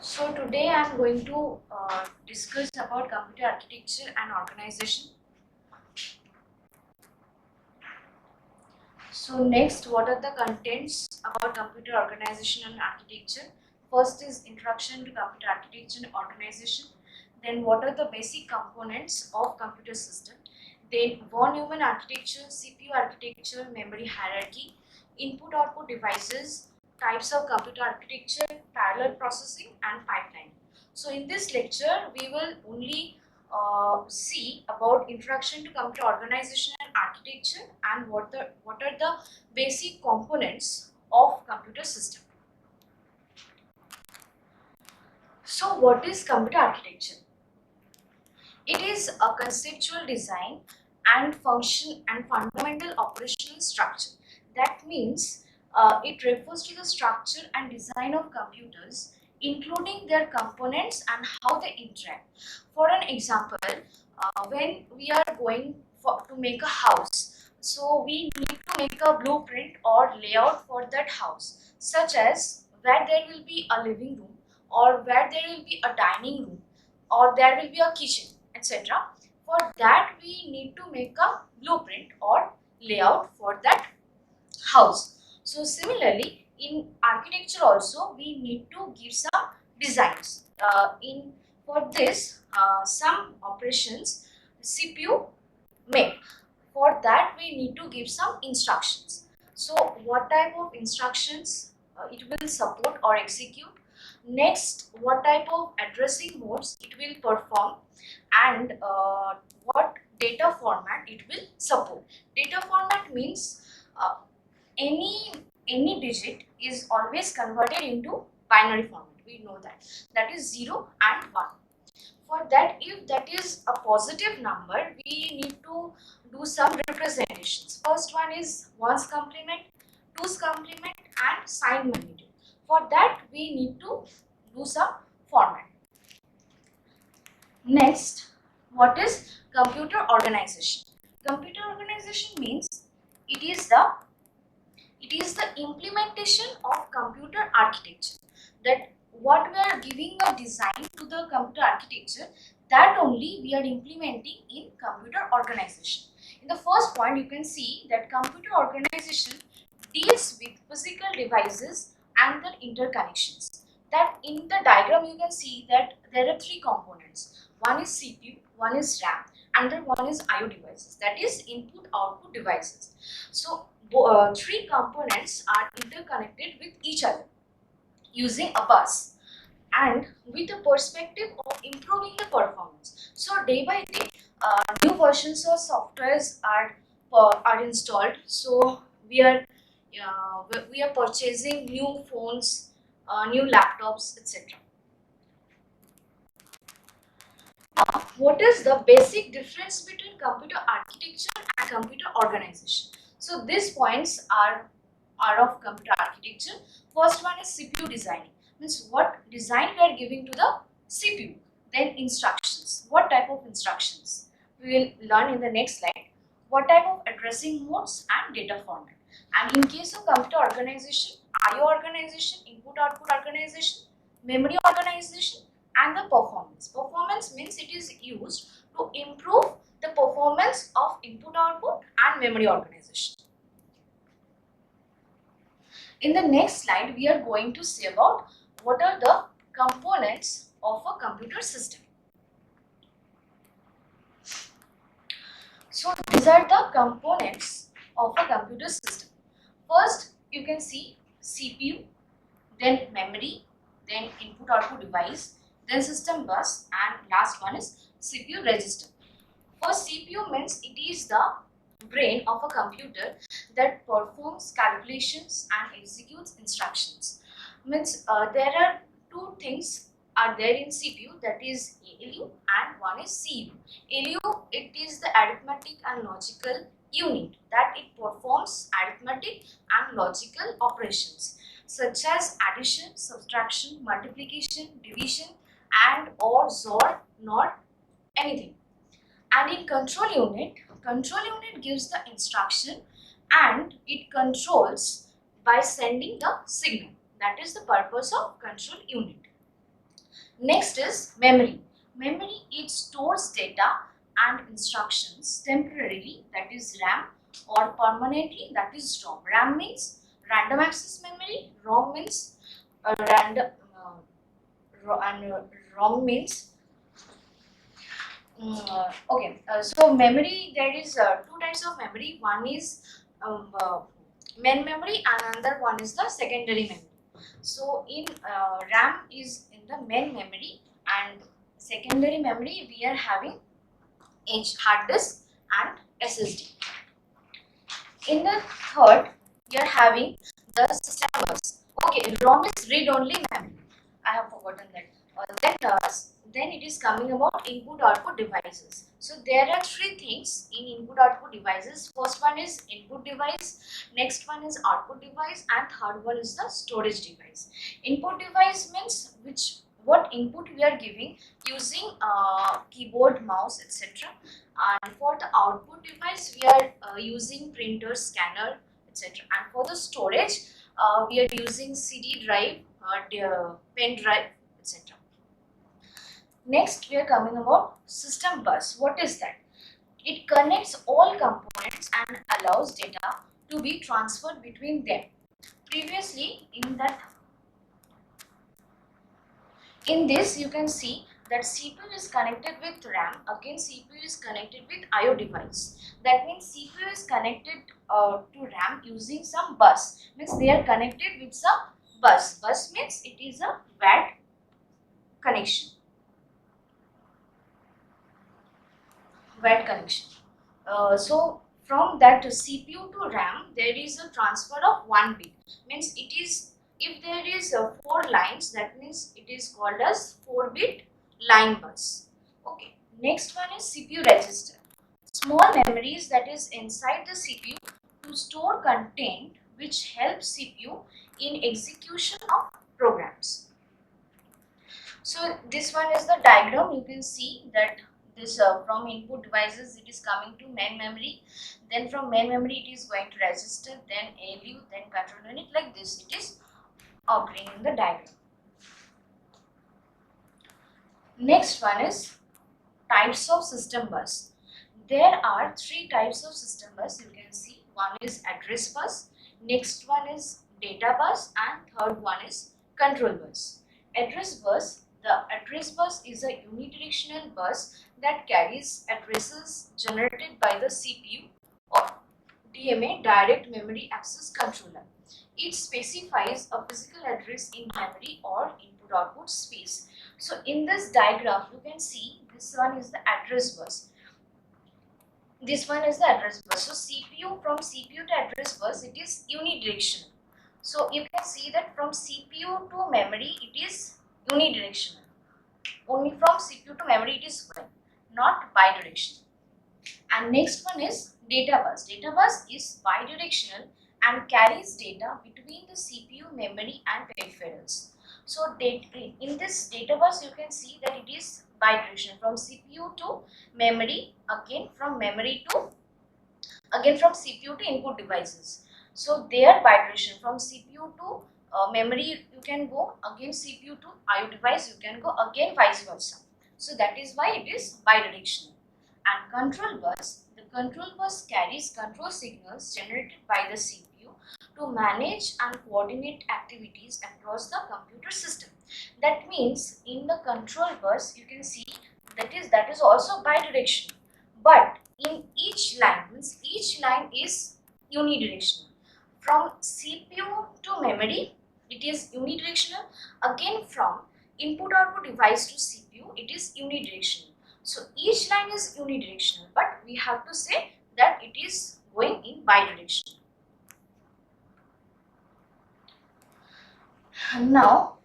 So today I am going to discuss about computer architecture and organization. So next, what are the contents about computer organization and architecture? First is introduction to computer architecture and organization. Then what are the basic components of computer system? Then von Neumann architecture, CPU architecture, memory hierarchy, input-output devices, types of computer architecture, parallel processing and pipeline. So in this lecture, we will only see about introduction to computer organization and architecture and what are the basic components of computer system. So what is computer architecture? It is a conceptual design and function and fundamental operational structure. That means it refers to the structure and design of computers, including their components and how they interact. For an example, when we are going to make a house, so we need to make a blueprint or layout for that house, such as where there will be a living room, or where there will be a dining room, or there will be a kitchen, etc. For that, we need to make a blueprint or layout for that house. So similarly, in architecture also, we need to give some designs. In for this, some operations CPU make. For that, we need to give some instructions. So what type of instructions it will support or execute? Next, what type of addressing modes it will perform, and what data format it will support. Data format means uh, any digit is always converted into binary format. We know that is 0 and 1. For that, if that is a positive number, we need to do some representations. First one is 1's complement, 2's complement and sign magnitude. For that, we need to do some format. Next, what is computer organization? Computer organization means it is the implementation of computer architecture. That what we are giving a design to the computer architecture, that only we are implementing in computer organization. In the first point, you can see that computer organization deals with physical devices and their interconnections. That in the diagram you can see that there are three components. One is CPU, one is RAM, and the one is IO devices, that is input output devices. So three components are interconnected with each other using a bus and with the perspective of improving the performance. So day by day, new versions of softwares are installed. So we are purchasing new phones, new laptops, etc. What is the basic difference between computer architecture and computer organization? So these points are of computer architecture. First one is CPU designing. Means what design we are giving to the CPU. Then instructions. What type of instructions? We will learn in the next slide. What type of addressing modes and data format. And in case of computer organization, IO organization, input output organization, memory organization, and the performance. Performance means it is used to improve the performance of input output and memory organization. In the next slide, we are going to see about what are the components of a computer system. So these are the components of a computer system. First, you can see CPU, then memory, then input output device, then system bus, and last one is CPU register. First, CPU means it is the brain of a computer that performs calculations and executes instructions. Means there are two things are there in CPU, that is ALU and one is CU. ALU, it is the arithmetic and logical unit that it performs arithmetic and logical operations such as addition, subtraction, multiplication, division, and or XOR, NOT, anything. And in control unit gives the instruction and it controls by sending the signal. That is the purpose of control unit. Next is memory. Memory, it stores data and instructions temporarily, that is RAM, or permanently, that is ROM. RAM means random access memory, ROM means random and ROM means so memory, there is two types of memory. One is main memory and another one is the secondary memory. So in RAM is in the main memory, and secondary memory we are having hard disk and SSD. In the third, we are having the system bus. Okay, ROM is read-only memory. I have forgotten that. Then it is coming about input-output devices. So there are three things in input-output devices. First one is input device, next one is output device, and third one is the storage device. Input device means what input we are giving using keyboard, mouse, etc. And for the output device we are using printer, scanner, etc. And for the storage we are using CD drive, pen drive, etc. Next we are coming about system bus. What is that? It connects all components and allows data to be transferred between them. Previously in this you can see that CPU is connected with RAM, again CPU is connected with IO device. That means CPU is connected to RAM using some bus, means they are connected with some bus. Bus means it is a WAD connection. WAD connection. So from that CPU to RAM there is a transfer of 1 bit, means it is, if there is 4 lines, that means it is called as 4-bit line bus. Okay, next one is CPU register. Small memories that is inside the CPU to store content which helps CPU in execution of programs. So this one is the diagram. You can see that this from input devices it is coming to main memory, then from main memory it is going to register, then ALU, then control unit, like this it is occurring in the diagram. Next one is types of system bus. There are 3 types of system bus. You can see one is address bus, next one is data bus, and third one is control bus. Address bus. The address bus is a unidirectional bus that carries addresses generated by the CPU or DMA, direct memory access controller. It specifies a physical address in memory or input-output space. So in this diagram, you can see this one is the address bus. This one is the address bus. So from CPU to address bus, it is unidirectional. So you can see that from CPU to memory, it is unidirectional. Only from CPU to memory it is going, not bidirectional. And next one is data bus. Data bus is bidirectional and carries data between the CPU, memory, and peripherals. So in this data bus, you can see that it is bidirectional from CPU to memory, again from CPU to input devices. So they are bidirectional from CPU to memory. You can go again, CPU to IO device you can go again, vice versa. So that is why it is bidirectional. And control bus, the control bus carries control signals generated by the CPU to manage and coordinate activities across the computer system. That means in the control bus you can see that is also bidirectional, but in each line, means each line is unidirectional. From CPU to memory it is unidirectional, again from input output device to CPU it is unidirectional. So each line is unidirectional, but we have to say that it is going in bidirectional. Now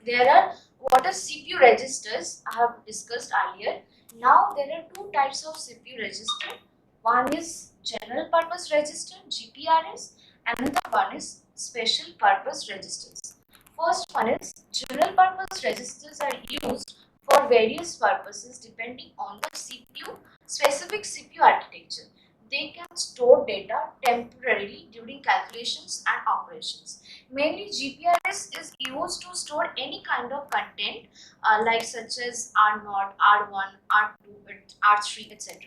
there are what are CPU registers I have discussed earlier. Now there are 2 types of CPU register. One is general purpose register, GPRS, and another one is special purpose registers. First one is general purpose registers are used for various purposes depending on the CPU, specific CPU architecture. they can store data temporarily during calculations and operations. Mainly GPRS is used to store any kind of content like such as R0, R1, R2, R3, etc.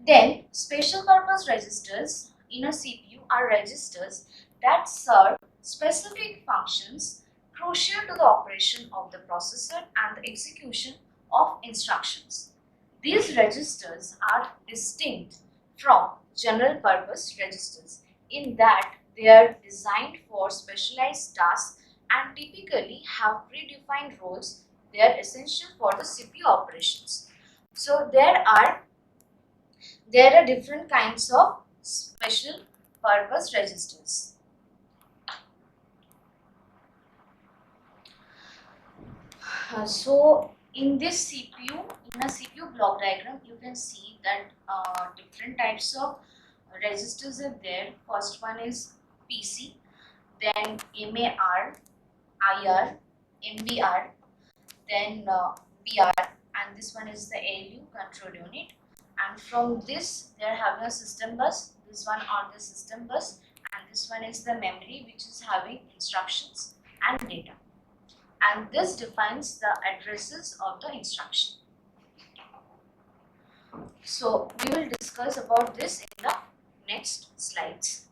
Then special purpose registers in a CPU are registers that serve specific functions crucial to the operation of the processor and the execution of instructions. These registers are distinct from general purpose registers in that they are designed for specialized tasks and typically have predefined roles. They are essential for the CPU operations. So there are different kinds of special purpose registers. So in this CPU, in a CPU block diagram, you can see that different types of registers are there. First one is PC, then MAR, IR, MBR, then BR, and this one is the ALU control unit. And from this, they are having a system bus. This one on the system bus, and this one is the memory, which is having instructions and data. And this defines the addresses of the instruction. So we will discuss about this in the next slides.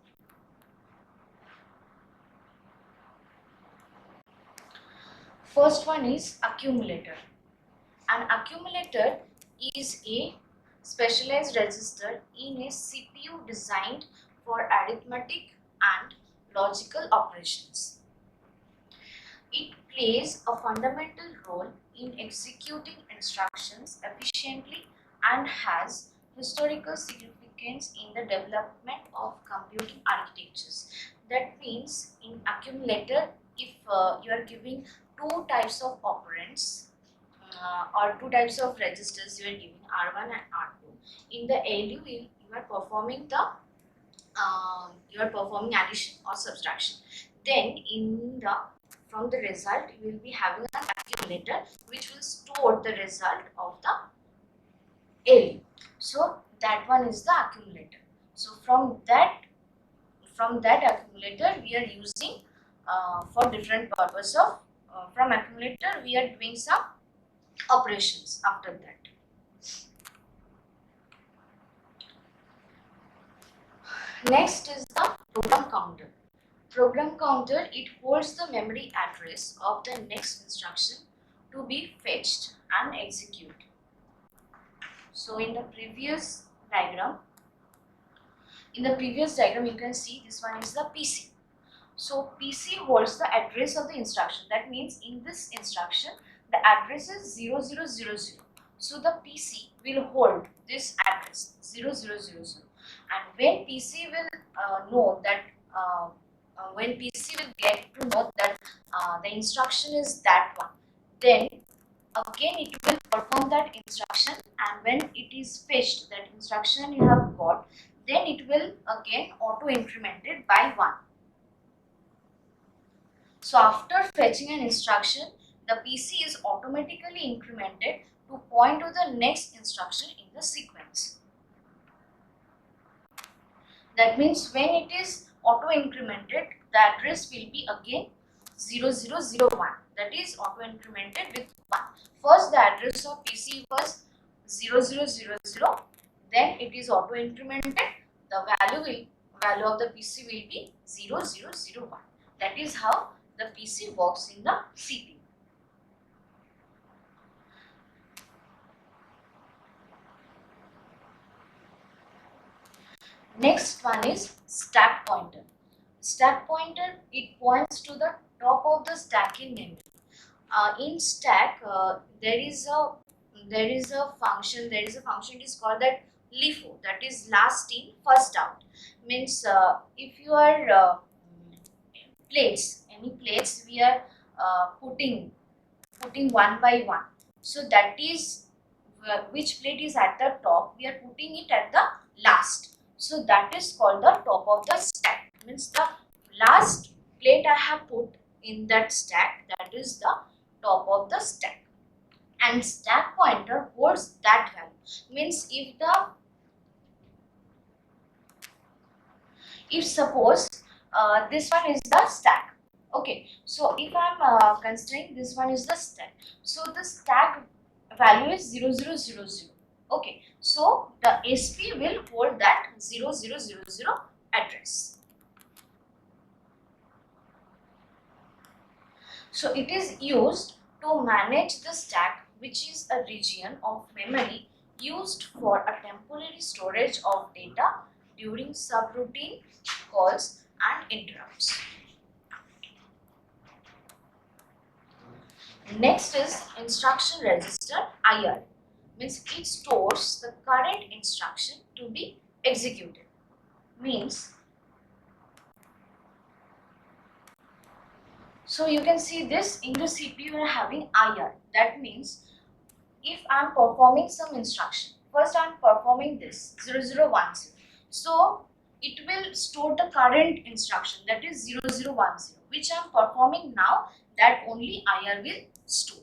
First one is accumulator. An accumulator is a specialized register in a CPU designed for arithmetic and logical operations. It plays a fundamental role in executing instructions efficiently and has historical significance in the development of computing architectures. That means in accumulator, if you are giving two types of operands or two types of registers, you are giving R1 and R2. In the ALU, you are performing addition or subtraction. Then from the result, you will be having an accumulator which will store the result of the ALU. So that one is the accumulator. So from that accumulator, we are using for different purpose of from accumulator we are doing some operations after that. Next is the program counter. Program counter, it holds the memory address of the next instruction to be fetched and executed. So in the previous diagram, you can see this one is the PC. So PC holds the address of the instruction. That means in this instruction, the address is 0000. So the PC will hold this address 0000. And when PC will know that when PC will get to know that the instruction is that one, then again it will perform that instruction, and when it is fetched that instruction you have got, then it will again auto increment it by 1. So after fetching an instruction, the PC is automatically incremented to point to the next instruction in the sequence. That means when it is auto incremented, the address will be again 0001. That is auto incremented with 1. First the address of PC was 0000, then it is auto incremented. The value of the PC will be 0001. That is how the PC works in the CPU. Next one is stack pointer. Stack pointer, it points to the top of the stack in memory. In stack, there is a function. It is called that LIFO. That is last in, first out. Means if you are any plates, we are putting one by one. So that is which plate is at the top. We are putting it at the last. So that is called the top of the stack. Means the last plate I have put in that stack, that is the top of the stack. And stack pointer holds that value. Means if the If suppose this one is the stack, okay, so if I'm considering this one is the stack, so the stack value is 0000, okay, so the SP will hold that 0000 address. So it is used to manage the stack, which is a region of memory used for a temporary storage of data during subroutine calls and interrupts. Next is instruction register IR, means it stores the current instruction to be executed. Means, so you can see this in the CPU you are having IR. That means if I am performing some instruction, first I am performing this 0010. So it will store the current instruction, that is 0010, which I am performing now, that only IR will store.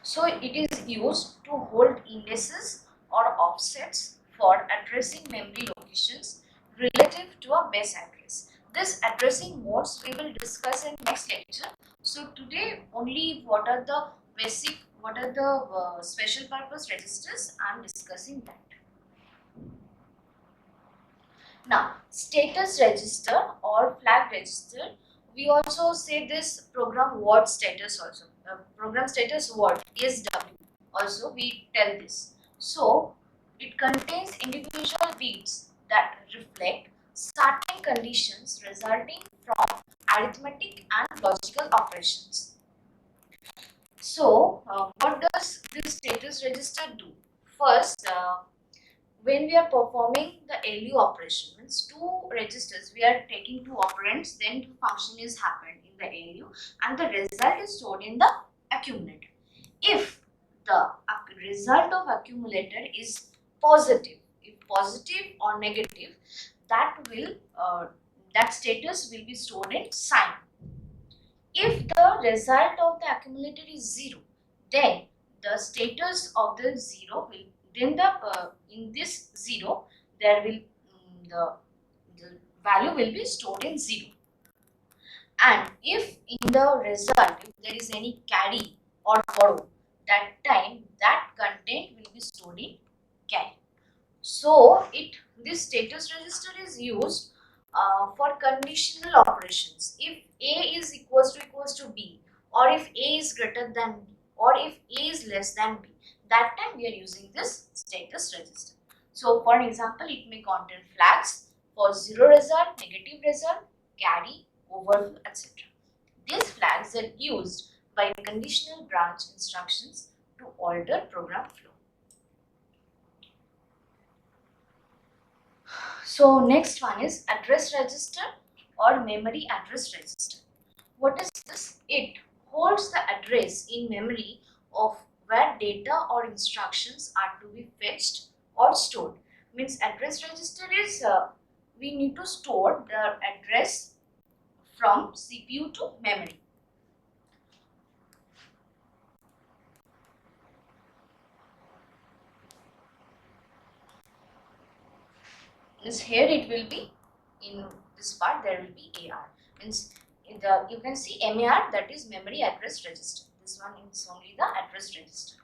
So it is used to hold indices or offsets for addressing memory locations relative to a base address. This addressing modes we will discuss in next lecture. So today only what are the special purpose registers, I am discussing that. Now, status register or flag register, we also say this program word status also. Program status word SW also we tell this. So, it contains individual bits that reflect certain conditions resulting from arithmetic and logical operations. So, what does this status register do? First, when we are performing the LU operation, means two registers, we are taking two operands, then two function is happened in the LU and the result is stored in the accumulator. If the result of accumulator is positive, if positive or negative, that will that status will be stored in sign. If the result of the accumulator is 0, then the status of the 0 will, then the in this 0 there will the value will be stored in 0. And if in the result if there is any carry or forward, that time that content will be stored in carry. So this status register is used for conditional operations. If A is equals to B, or if A is greater than B, or if A is less than B, that time we are using this status register. So for an example, it may contain flags for 0 result, negative result, carry, overflow, etc. These flags are used by conditional branch instructions to alter program flow. So next one is address register or memory address register. What is this? It holds the address in memory of where data or instructions are to be fetched or stored. Means address register is we need to store the address from CPU to memory. Means here it will be, in this part there will be AR. Means you can see MAR, that is memory address register. This one is only the address register.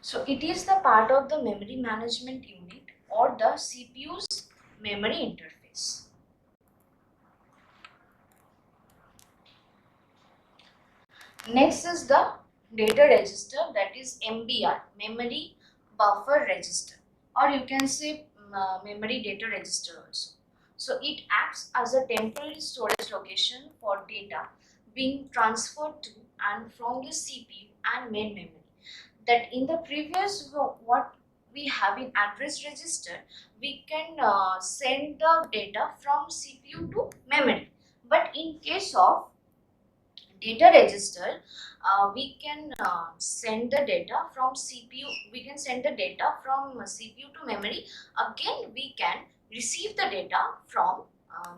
So it is the part of the memory management unit or the CPU's memory interface. Next is the data register, that is MBR, memory buffer register, or you can say memory data register also. So it acts as a temporary storage location for data being transferred to and from the CPU and main memory. That in the previous what we have in address register, we can send the data from CPU to memory. But in case of data register, we can send the data from CPU, we can send the data from CPU to memory. Again, we can receive the data from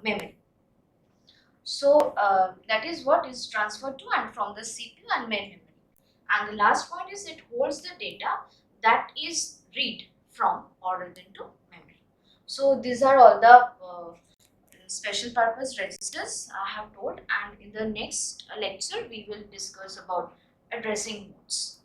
memory. So that is what is transferred to and from the CPU and main memory. And the last point is it holds the data that is read from or written to memory. So these are all the special purpose registers I have told, and in the next lecture we will discuss about addressing modes.